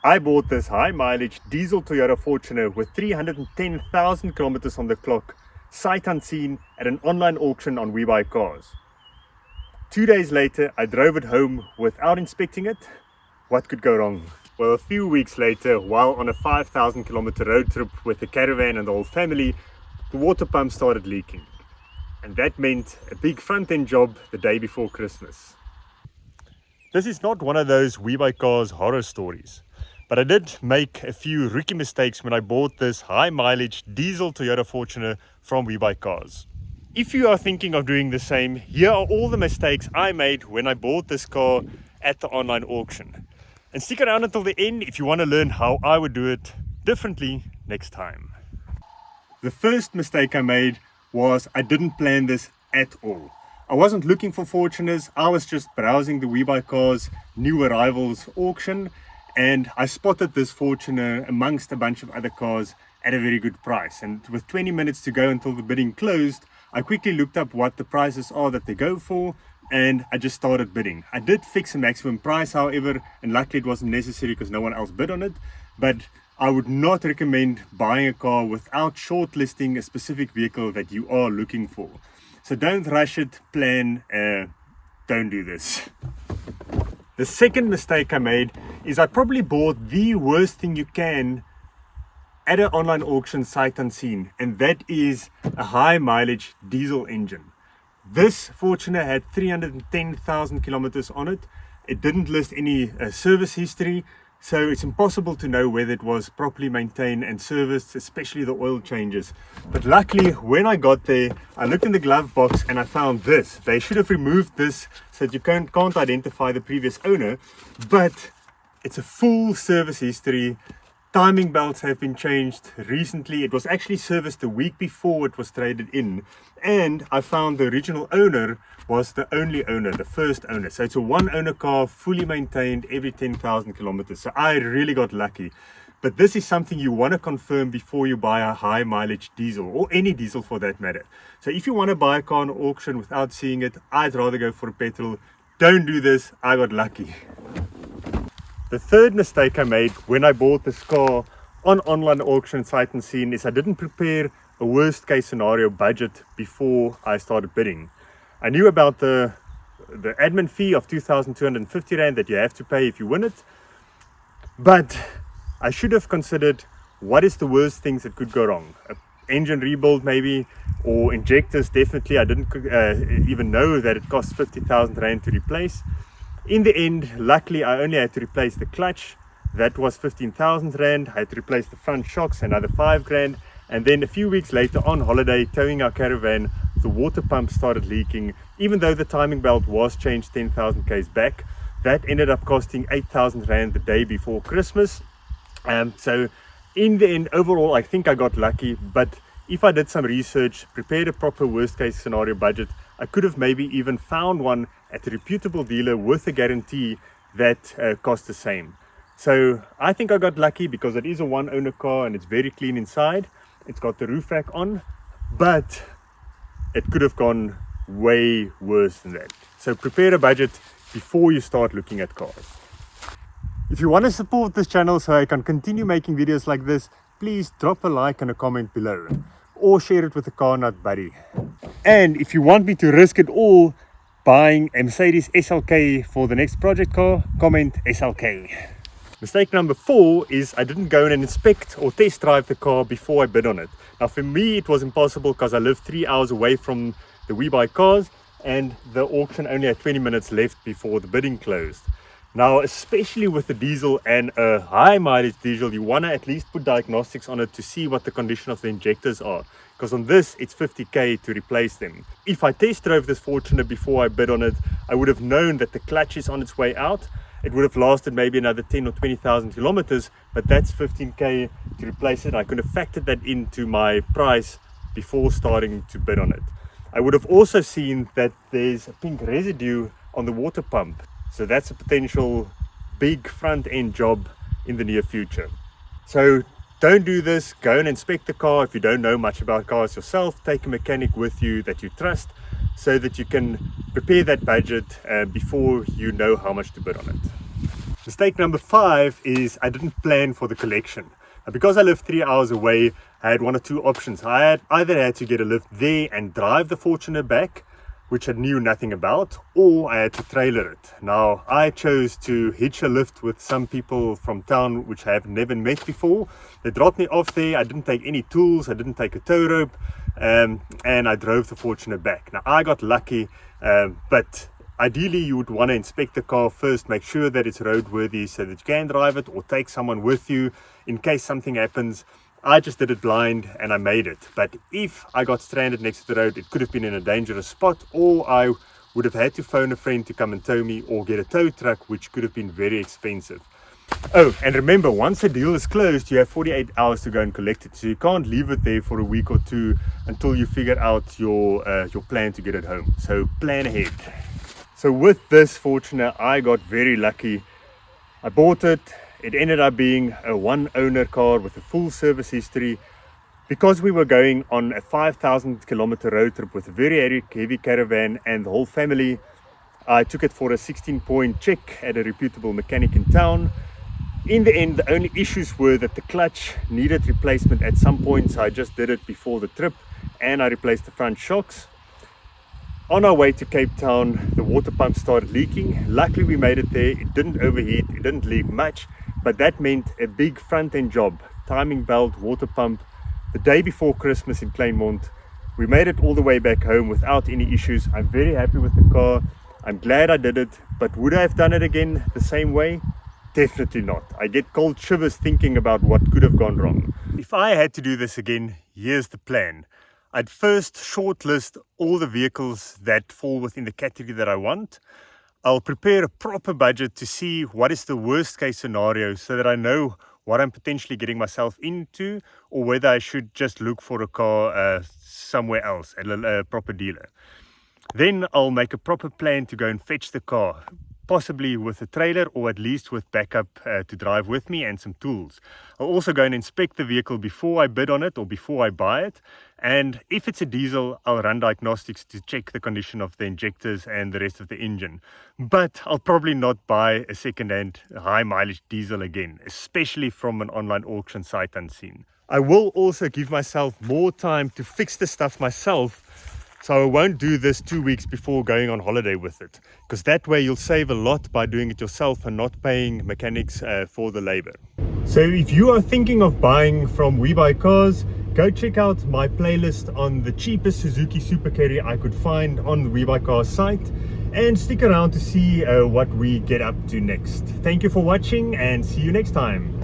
I bought this high mileage diesel Toyota Fortuner with 310,000 kilometers on the clock, sight unseen, at an online auction on WeBuyCars. 2 days later, I drove it home without inspecting it. What could go wrong? Well, a few weeks later, while on a 5,000 kilometer road trip with the caravan and the whole family, the water pump started leaking. And that meant a big front end job the day before Christmas. This is not one of those WeBuyCars horror stories, but I did make a few rookie mistakes when I bought this high mileage diesel Toyota Fortuner from WeBuyCars. If you are thinking of doing the same, here are all the mistakes I made when I bought this car at the online auction. And stick around until the end if you want to learn how I would do it differently next time. The first mistake I made was I didn't plan this at all. I wasn't looking for Fortuners, I was just browsing the WeBuyCars new arrivals auction, and I spotted this Fortuner amongst a bunch of other cars at a very good price. And with 20 minutes to go until the bidding closed, I quickly looked up what the prices are that they go for, and I just started bidding. I did fix a maximum price, however, and luckily it wasn't necessary because no one else bid on it. But I would not recommend buying a car without shortlisting a specific vehicle that you are looking for. So don't rush it, plan, don't do this. The second mistake I made is I probably bought the worst thing you can at an online auction sight unseen, and that is a high mileage diesel engine. This Fortuner had 310,000 kilometers on it. It didn't list any service history, so it's impossible to know whether it was properly maintained and serviced, especially the oil changes. But luckily, when I got there, I looked in the glove box and I found this. They should have removed this so that you can't identify the previous owner, but it's a full service history. Timing belts have been changed recently. It was actually serviced the week before it was traded in. And I found the original owner was the only owner, the first owner. So it's a one owner car, fully maintained every 10,000 kilometers. So I really got lucky. But this is something you want to confirm before you buy a high mileage diesel, or any diesel for that matter. So if you want to buy a car on auction without seeing it, I'd rather go for a petrol. Don't do this. I got lucky. The third mistake I made when I bought this car on online auction sight unseen is I didn't prepare a worst case scenario budget before I started bidding. I knew about the admin fee of 2,250 Rand that you have to pay if you win it, but I should have considered what is the worst things that could go wrong. An engine rebuild maybe, or injectors definitely. I didn't even know that it costs 50,000 Rand to replace. In the end, luckily, I only had to replace the clutch. That was 15,000 Rand. I had to replace the front shocks, another 5 grand. And then a few weeks later, on holiday, towing our caravan, the water pump started leaking. Even though the timing belt was changed 10,000 k's back, that ended up costing 8,000 Rand the day before Christmas. So in the end, overall, I think I got lucky. But if I did some research, prepared a proper worst case scenario budget, I could have maybe even found one at a reputable dealer with a guarantee that cost the same. So I think I got lucky because it is a one owner car and it's very clean inside. It's got the roof rack on, but it could have gone way worse than that. So prepare a budget before you start looking at cars. If you want to support this channel so I can continue making videos like this, please drop a like and a comment below, or share it with a car nut buddy. And if you want me to risk it all buying a Mercedes SLK for the next project car, comment SLK. Mistake number 4 is I didn't go and inspect or test drive the car before I bid on it. Now for me it was impossible because I live 3 hours away from the WeBuyCars and the auction only had 20 minutes left before the bidding closed. Now, especially with the diesel and a high mileage diesel, you want to at least put diagnostics on it to see what the condition of the injectors are. Because on this, it's 50k to replace them. If I test drove this Fortuner before I bid on it, I would have known that the clutch is on its way out. It would have lasted maybe another 10 or 20,000 kilometers, but that's 15k to replace it. I could have factored that into my price before starting to bid on it. I would have also seen that there's a pink residue on the water pump. So that's a potential big front end job in the near future. So don't do this. Go and inspect the car. If you don't know much about cars yourself, take a mechanic with you that you trust so that you can prepare that budget before you know how much to bid on it. Mistake number 5 is I didn't plan for the collection. Now, because I live 3 hours away, I had one or two options. I had either had to get a lift there and drive the Fortuner back, which I knew nothing about, or I had to trailer it. Now, I chose to hitch a lift with some people from town which I have never met before. They dropped me off there. I didn't take any tools, I didn't take a tow rope, and I drove the Fortuner back. Now, I got lucky, but ideally you would want to inspect the car first, make sure that it's roadworthy so that you can drive it, or take someone with you in case something happens. I just did it blind and I made it. But if I got stranded next to the road, it could have been in a dangerous spot, or I would have had to phone a friend to come and tow me, or get a tow truck, which could have been very expensive. Oh, and remember, once the deal is closed, you have 48 hours to go and collect it. So you can't leave it there for a week or two until you figure out your plan to get it home. So plan ahead. So with this Fortuner, I got very lucky. I bought it. It ended up being a one-owner car with a full service history. Because we were going on a 5,000 kilometer road trip with a very heavy caravan and the whole family, I took it for a 16-point check at a reputable mechanic in town. In the end, the only issues were that the clutch needed replacement at some point, so I just did it before the trip, and I replaced the front shocks. On our way to Cape Town, the water pump started leaking. Luckily we made it there. It didn't overheat, it didn't leak much, but that meant a big front end job, timing belt, water pump, the day before Christmas in Claremont. We made it all the way back home without any issues. I'm very happy with the car. I'm glad I did it, but would I have done it again the same way? Definitely not. I get cold shivers thinking about what could have gone wrong. If I had to do this again, here's the plan. I'd first shortlist all the vehicles that fall within the category that I want. I'll prepare a proper budget to see what is the worst case scenario so that I know what I'm potentially getting myself into, or whether I should just look for a car somewhere else at a proper dealer. Then I'll make a proper plan to go and fetch the car, possibly with a trailer, or at least with backup to drive with me and some tools. I'll also go and inspect the vehicle before I bid on it or before I buy it. And if it's a diesel, I'll run diagnostics to check the condition of the injectors and the rest of the engine. But I'll probably not buy a second-hand high mileage diesel again, especially from an online auction sight unseen. I will also give myself more time to fix the stuff myself, so I won't do this 2 weeks before going on holiday with it, because that way you'll save a lot by doing it yourself and not paying mechanics for the labor. So if you are thinking of buying from WeBuyCars, go check out my playlist on the cheapest Suzuki Super Carry I could find on the WeBuyCars site, and stick around to see what we get up to next. Thank you for watching, and see you next time.